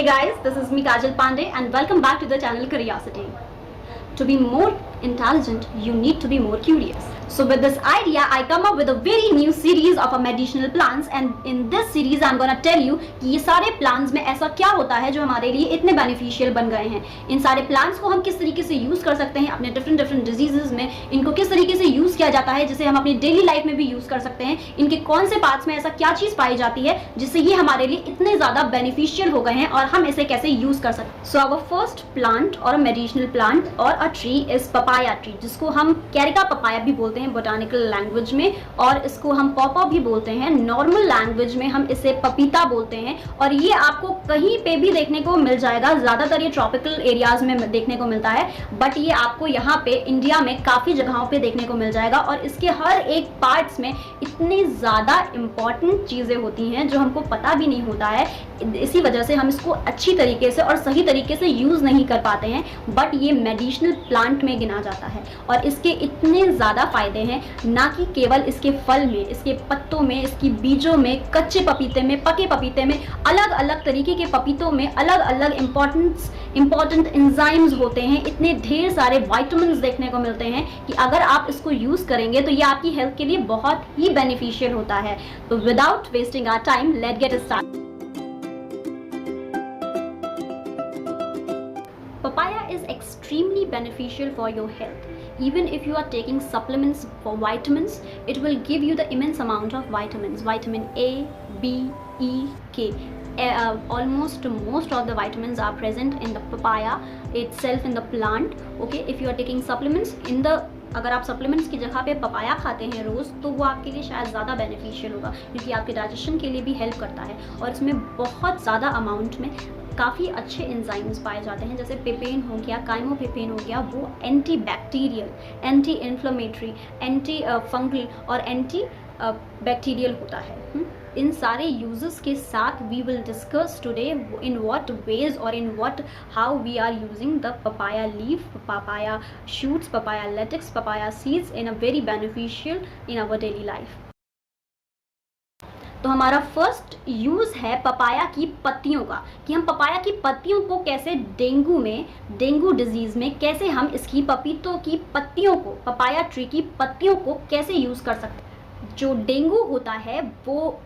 Hey guys, this is me Kajal Pandey and welcome back to the channel Curiosity. To be more intelligent, you need to be more curious. So with this idea, I come up with a very new series of medicinal plants and in this series I'm gonna tell you कि ये सारे plants में ऐसा क्या होता है जो हमारे लिए इतने beneficial बन गए हैं. इन सारे plants को हम किस तरीके से use कर सकते हैं अपने different diseases में, इनको किस तरीके से use किया जाता है जिसे हम अपनी daily life में भी use कर सकते हैं, इनके कौन से parts में ऐसा क्या चीज़ पाई जाती है जिससे ये हमारे लिए इतने ज़्यादा beneficial हो गए हैं और हम इसे कैसे use कर सकते हैं. So our first plant or a medicinal plant or a tree is papaya tree, जिसको हम कैरिका पपाया भी बोलते हैं बोटानिकल लैंग्वेज में, और इसको हम पॉपा भी बोलते हैं. नॉर्मल लैंग्वेज में हम इसे पपीता बोलते हैं और ये आपको कहीं पे भी देखने को मिल जाएगा. ज़्यादातर ये ट्रॉपिकल एरियाज में देखने को मिलता है, बट ये आपको यहाँ पे इंडिया में काफ़ी जगहों पे देखने को मिल जाएगा. और इसके हर एक पार्ट्स में इतनी ज़्यादा इम्पॉर्टेंट चीज़ें होती हैं जो हमको पता भी नहीं होता है. इसी वजह से हम इसको अच्छी तरीके से और सही तरीके से यूज़ नहीं कर पाते हैं, बट ये मेडिसिनल प्लांट में गिना जाता है और इसके इतने ज़्यादा फायदे हैं, ना कि केवल इसके फल में, इसके पत्तों में, इसकी बीजों में, कच्चे पपीते में, पके पपीते में, अलग अलग तरीके के पपीतों में अलग अलग इम्पॉर्टेंट एंजाइम्स होते हैं. इतने ढेर सारे विटामिन्स देखने को मिलते हैं कि अगर आप इसको यूज़ करेंगे तो ये आपकी हेल्थ के लिए बहुत ही बेनिफिशियल होता है. तो without wasting our time, let's get start. Papaya is extremely beneficial for your health. Even if you are taking supplements for vitamins, it will give you the immense amount of vitamins. Vitamin A, B, E, K. Almost most of the vitamins are present in the papaya itself, in the plant. Okay, if you are taking supplements in the, अगर आप supplements की जगह पे papaya खाते हैं रोज़, तो वो आपके लिए शायद ज़्यादा बेनिफिशियल होगा क्योंकि आपके डाइजेशन के लिए भी हेल्प करता है और इसमें बहुत ज़्यादा अमाउंट में काफ़ी अच्छे एंजाइम्स पाए जाते हैं. जैसे पेपेन हो गया, काइमोपेपेन हो गया, वो anti bacterial, anti inflammatory, anti fungal और एंटी बैक्टीरियल होता है. इन सारे यूजेस के साथ we will discuss today in what ways और in what how we are using the papaya leaf, papaya shoots, papaya latex, papaya seeds in a very beneficial in our daily life. तो हमारा first use है papaya की पत्तियों का, कि हम papaya की पत्तियों को कैसे डेंगू डिजीज़ में कैसे हम इसकी पपीतों की पत्तियों को, पपाया ट्री की पत्तियों को कैसे यूज़ कर सकते हैं. जो डेंगू होता है वो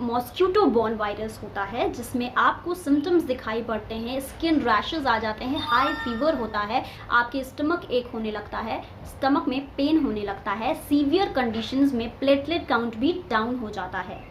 मॉस्किटो बॉर्न वायरस होता है जिसमें आपको सिम्टम्स दिखाई पड़ते हैं, स्किन रैशेस आ जाते हैं, हाई फीवर होता है, आपके स्टमक एक होने लगता है, स्टमक में पेन होने लगता है, सीवियर कंडीशंस में प्लेटलेट काउंट भी डाउन हो जाता है,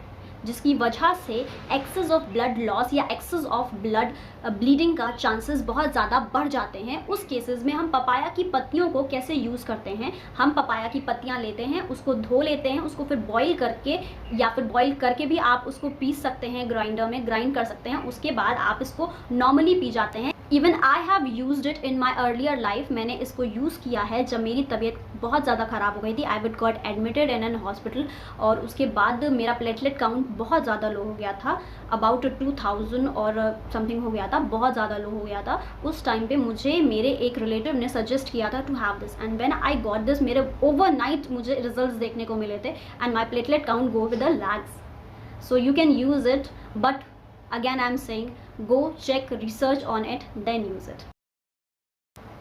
जिसकी वजह से एक्सेस ऑफ ब्लड लॉस या एक्सेस ऑफ ब्लड ब्लीडिंग का चांसेस बहुत ज़्यादा बढ़ जाते हैं. उस केसेस में हम पपाया की पत्तियों को कैसे यूज़ करते हैं. हम पपाया की पत्तियां लेते हैं, उसको धो लेते हैं, उसको फिर बॉईल करके या फिर बॉईल करके भी आप उसको पीस सकते हैं, ग्राइंडर में ग्राइंड कर सकते हैं. उसके बाद आप इसको नॉर्मली पी जाते हैं. Even I have used it in my earlier life. मैंने इसको यूज़ किया है जब मेरी तबीयत बहुत ज़्यादा ख़राब हो गई थी. I would got admitted in an hospital और उसके बाद मेरा प्लेटलेट काउंट बहुत ज़्यादा लो हो गया था, अबाउट 2000 और समथिंग हो गया था, बहुत ज़्यादा लो हो गया था. उस टाइम पे मुझे मेरे एक रिलेटिव ने सजेस्ट किया था to have this and when I got this, मेरे ओवरनाइट मुझे रिजल्ट्स देखने को मिले थे and my platelet count go with the lags. So you can use it, but again I'm saying go check research on it, then use it.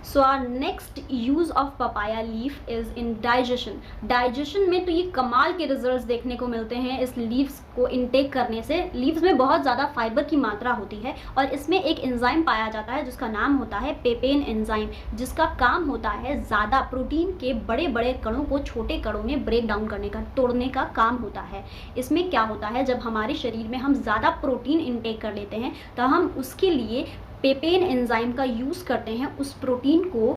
So our next use of papaya leaf is in digestion. Digestion में तो ये कमाल के results देखने को मिलते हैं इस लीव्स को इनटेक करने से. लीव्स में बहुत ज़्यादा फाइबर की मात्रा होती है और इसमें एक एंजाइम पाया जाता है जिसका नाम होता है पेपेन एंजाइम, जिसका काम होता है ज़्यादा प्रोटीन के बड़े बड़े कणों को छोटे कणों में ब्रेक डाउन करने का, तोड़ने का काम होता है. इसमें क्या होता है, जब हमारे शरीर में हम ज़्यादा प्रोटीन इनटेक कर लेते हैं तो हम उसके लिए पेपेन एंजाइम का यूज़ करते हैं उस प्रोटीन को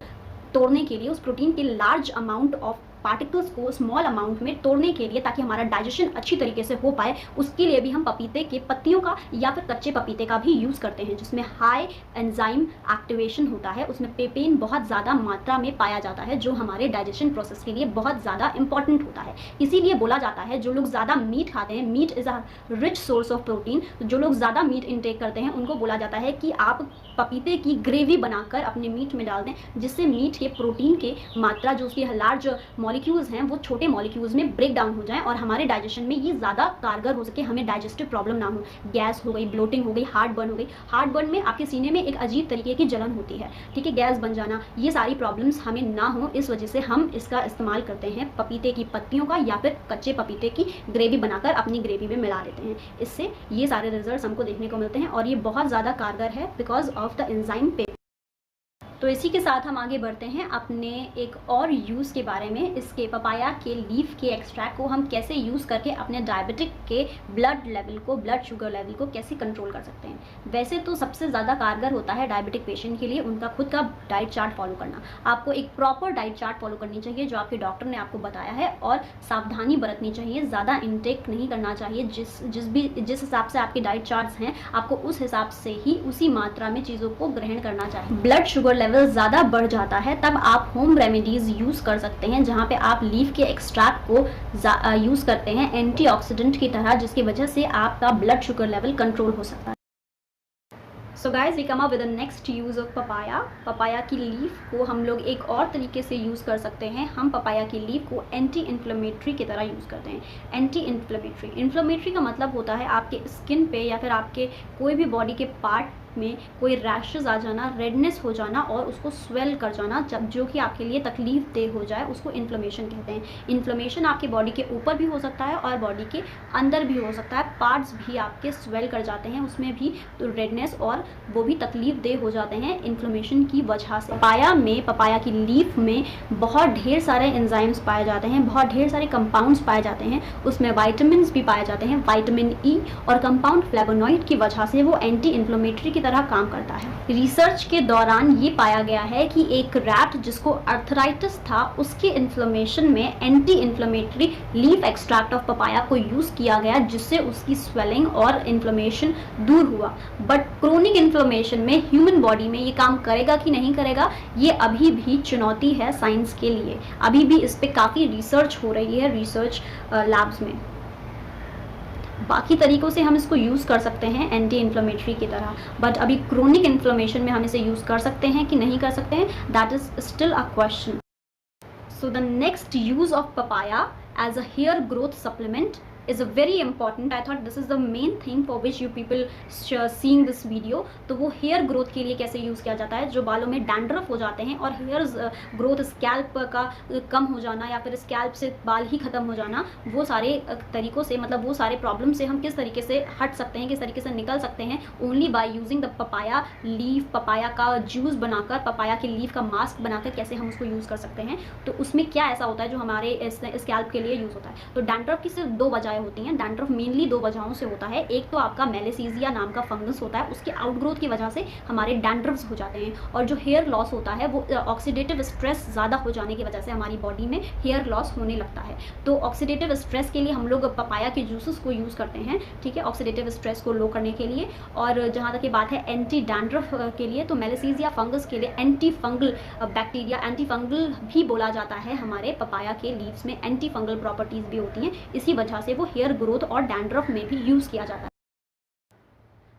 तोड़ने के लिए, उस प्रोटीन के लार्ज अमाउंट ऑफ पार्टिकल्स को स्मॉल अमाउंट में तोड़ने के लिए, ताकि हमारा डाइजेशन अच्छी तरीके से हो पाए. उसके लिए भी हम पपीते के पत्तियों का या फिर कच्चे पपीते का भी यूज़ करते हैं जिसमें हाई एंजाइम एक्टिवेशन होता है. उसमें पेपेन बहुत ज़्यादा मात्रा में पाया जाता है जो हमारे डाइजेशन प्रोसेस के लिए बहुत ज़्यादा इंपॉर्टेंट होता है. इसीलिए बोला जाता है जो लोग ज़्यादा मीट खाते हैं, meat is a rich source of protein, तो जो लोग ज़्यादा मीट इनटेक करते हैं उनको बोला जाता है कि आप पपीते की ग्रेवी बनाकर अपने मीट में डाल दें, जिससे मीट के प्रोटीन के मात्रा जो उसकी लार्ज मॉलिक्यूल्स हैं वो छोटे मॉलिक्यूल्स में ब्रेक डाउन हो जाएं और हमारे डाइजेशन में ये ज़्यादा कारगर हो सके, हमें डाइजेस्टिव प्रॉब्लम ना हो। गैस हो गई, ब्लोटिंग हो गई, हार्ट बर्न हो गई। हार्ट बर्न में आपके सीने में एक अजीब तरीके की जलन होती है, ठीक है, गैस बन जाना, ये सारी प्रॉब्लम्स हमें ना हो, इस वजह से हम इसका इस्तेमाल करते हैं पपीते की पत्तियों का, या फिर कच्चे पपीते की ग्रेवी बनाकर अपनी ग्रेवी में मिला लेते हैं। इससे ये सारे रिजल्ट्स हमको देखने को मिलते हैं और ये बहुत ज़्यादा कारगर है बिकॉज ऑफ द एंजाइम पेपेन। तो इसी के साथ हम आगे बढ़ते हैं अपने एक और यूज़ के बारे में। इसके पपाया के लीफ के एक्सट्रैक्ट को हम कैसे यूज़ करके अपने डायबिटिक के ब्लड लेवल को, ब्लड शुगर लेवल को कैसे कंट्रोल कर सकते हैं। वैसे तो सबसे ज़्यादा कारगर होता है डायबिटिक पेशेंट के लिए उनका खुद का डाइट चार्ट फॉलो करना। आपको एक प्रॉपर डाइट चार्ट फॉलो करनी चाहिए जो आपके डॉक्टर ने आपको बताया है, और सावधानी बरतनी चाहिए, ज़्यादा इनटेक नहीं करना चाहिए। जिस हिसाब से आपके डाइट चार्ट्स हैं आपको उस हिसाब से ही उसी मात्रा में चीज़ों को ग्रहण करना चाहिए। ब्लड शुगर लेवल ज़्यादा बढ़ जाता है तब आप होम रेमेडीज़ यूज़ कर सकते हैं, जहाँ पे आप लीफ के एक्सट्रैक्ट को यूज़ करते हैं एंटीऑक्सीडेंट की तरह, जिसकी वजह से आपका ब्लड शुगर लेवल कंट्रोल हो सकता है। So guys we come up with the next use of papaya. Papaya की लीफ को हम लोग एक और तरीके से यूज़ कर सकते हैं। हम पपाया की लीफ को एंटी इन्फ्लेमेटरी की तरह यूज़ करते हैं। एंटी इन्फ्लेमेटरी का मतलब होता है आपके स्किन पे या फिर आपके कोई भी बॉडी के पार्ट में कोई रैशेज आ जाना, रेडनेस हो जाना और उसको स्वेल कर जाना, जब जो कि आपके लिए तकलीफ दे हो जाए, उसको इन्फ्लेमेशन कहते हैं। इन्फ्लेमेशन आपके बॉडी के ऊपर भी हो सकता है और बॉडी के अंदर भी हो सकता है। पार्ट्स भी आपके स्वेल कर जाते हैं, उसमें भी तो रेडनेस और वो भी तकलीफ दे हो जाते हैं इन्फ्लेमेशन की वजह से। पपाया की लीफ में बहुत ढेर सारे एंजाइम्स पाए जाते हैं, बहुत ढेर सारे कंपाउंड्स पाए जाते हैं, उसमें वाइटामिन भी पाए जाते हैं, विटामिन ई और कंपाउंड फ्लेवोनॉइड की वजह से वो एंटी इन्फ्लेमेटरी की तरह काम करता है। रिसर्च के दौरान ये पाया गया है कि एक रैट जिसको अर्थराइटिस था, उसके इन्फ्लेमेशन में anti inflammatory leaf extract of papaya को यूज किया गया, जिससे उसकी स्वेलिंग और इन्फ्लेमेशन दूर हुआ। बट क्रोनिक इन्फ्लेमेशन में ह्यूमन बॉडी में ये काम करेगा कि नहीं करेगा, ये अभी भी चुनौती है साइंस के लिए। अभी भी इस पे काफ़ी रिसर्च हो रही है रिसर्च लैब्स में। बाकी तरीकों से हम इसको यूज़ कर सकते हैं एंटी इन्फ्लेमेटरी की तरह, बट अभी क्रोनिक इन्फ्लेमेशन में हम इसे यूज़ कर सकते हैं कि नहीं कर सकते हैं, that is still a question. So the next use of papaya as a hair growth supplement is very important. I thought this is the main thing for which you people seeing this video. तो वो hair growth के लिए कैसे use किया जाता है, जो बालों में डैंड्रफ हो जाते हैं और हेयर ग्रोथ, स्कैल्प का कम हो जाना या फिर स्कैल्प से बाल ही ख़त्म हो जाना, वो सारे तरीक़ों से, मतलब वो सारे प्रॉब्लम से हम किस तरीके से हट सकते हैं, किस तरीके से निकल सकते हैं, only by using the papaya leaf. Papaya का जूस बनाकर, पपाया के लीफ का मास्क बनाकर कैसे हम उसको यूज़ कर सकते हैं। तो उसमें क्या ऐसा होता है जो हमारे स्कैल्प के लिए यूज़ होता है। तो डैंड्रफ की सिर्फ दो वजह होती हैं। डैंड्रफ मेनली दो वजहों से होता है। एक तो आपका मेलेसीजिया नाम का फंगस होता है, उसके आउटग्रोथ की वजह से हमारे डैंड्रफ्स हो जाते हैं, और जो हेयर लॉस होता है वो ऑक्सीडेटिव स्ट्रेस ज़्यादा हो जाने की वजह से हमारी बॉडी में हेयर लॉस होने लगता है। तो ऑक्सीडेटिव स्ट्रेस के लिए हम लोग पपाया के जूसेस को यूज़ करते हैं, ठीक है, ऑक्सीडेटिव स्ट्रेस को लो करने के लिए। और जहाँ तक की बात है एंटी डैंड्रफ के लिए, तो मेलेसीजिया फंगस के लिए anti fungal bacteria, anti fungal भी बोला जाता है, हमारे पपाया के लीव्स में एंटी फंगल प्रॉपर्टीज़ भी होती हैं, इसी वजह से वो हेयर ग्रोथ और डैंड्रफ में भी यूज़ किया जाता है।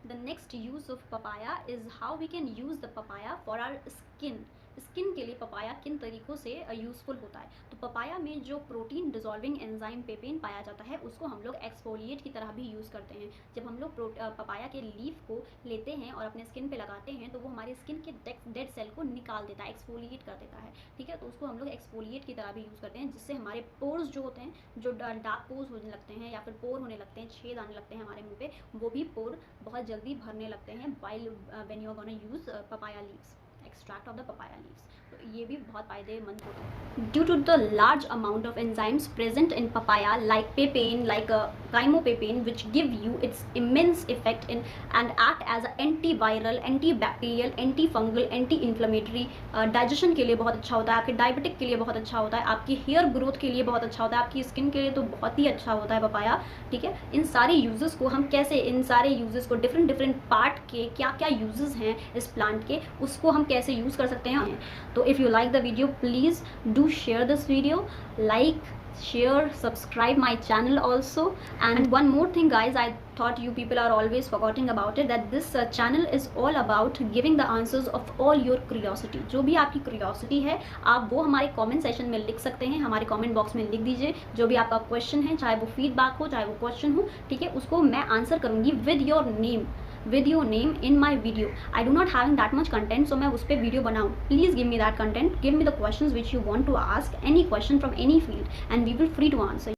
The next use of papaya is how we can use the papaya for our skin. Skin के लिए पपाया किन तरीक़ों से यूज़फुल होता है। तो पपाया में जो प्रोटीन डिजॉल्विंग एंजाइम पेपेन पाया जाता है, उसको हम लोग एक्सफोलिएट की तरह भी यूज़ करते हैं। जब हम लोग पपाया के लीफ को लेते हैं और अपने स्किन पे लगाते हैं, तो वो हमारे स्किन के डेड सेल को निकाल देता है, एक्सफोलिएट कर देता है, ठीक है। तो उसको हम लोग एक्सफोलिएट की तरह भी यूज़ करते हैं, जिससे हमारे पोर्स जो होते हैं, जो डार्क पोर्स होने लगते हैं या फिर पोर होने लगते हैं, छेद आने लगते हैं हमारे मुँह पे, वो भी पोर बहुत जल्दी भरने लगते हैं while when you are gonna use papaya leaves, extract of the papaya leaves. तो ये भी बहुत फ़ायदेमंद होता है। Due to the large amount of enzymes present in papaya like papain, like chymopapain, which give you its immense effect in and act as a antiviral, antibacterial, anti fungal, anti inflammatory. Digestion के लिए बहुत अच्छा होता है, आपके diabetic के लिए बहुत अच्छा होता है, आपकी हेयर ग्रोथ के लिए बहुत अच्छा होता है, आपकी स्किन के लिए तो बहुत ही अच्छा होता है पपाया, ठीक है। इन सारे यूजेस को हम कैसे, इन सारे यूजेस को डिफरेंट पार्ट के क्या क्या यूजेस हैं इस प्लांट के, उसको हम कैसे यूज़ कर सकते हैं। तो if you like the video, please do share this video, like, share, subscribe my channel also. And one more thing guys, I thought you people are always forgetting about it, that this channel is all about giving the answers of all your curiosity. जो भी आपकी curiosity है आप वो हमारे comment session में लिख सकते हैं, हमारे कमेंट बॉक्स में लिख दीजिए जो भी आपका क्वेश्चन है, चाहे वो फीडबैक हो चाहे वो क्वेश्चन हो, ठीक है, उसको मैं आंसर करूँगी with your name in my video. I do not having that much content, so मैं उस पर वीडियो बनाऊँ. Please give me that content, give me the questions which you want to ask, any question from any field, and we will free to answer.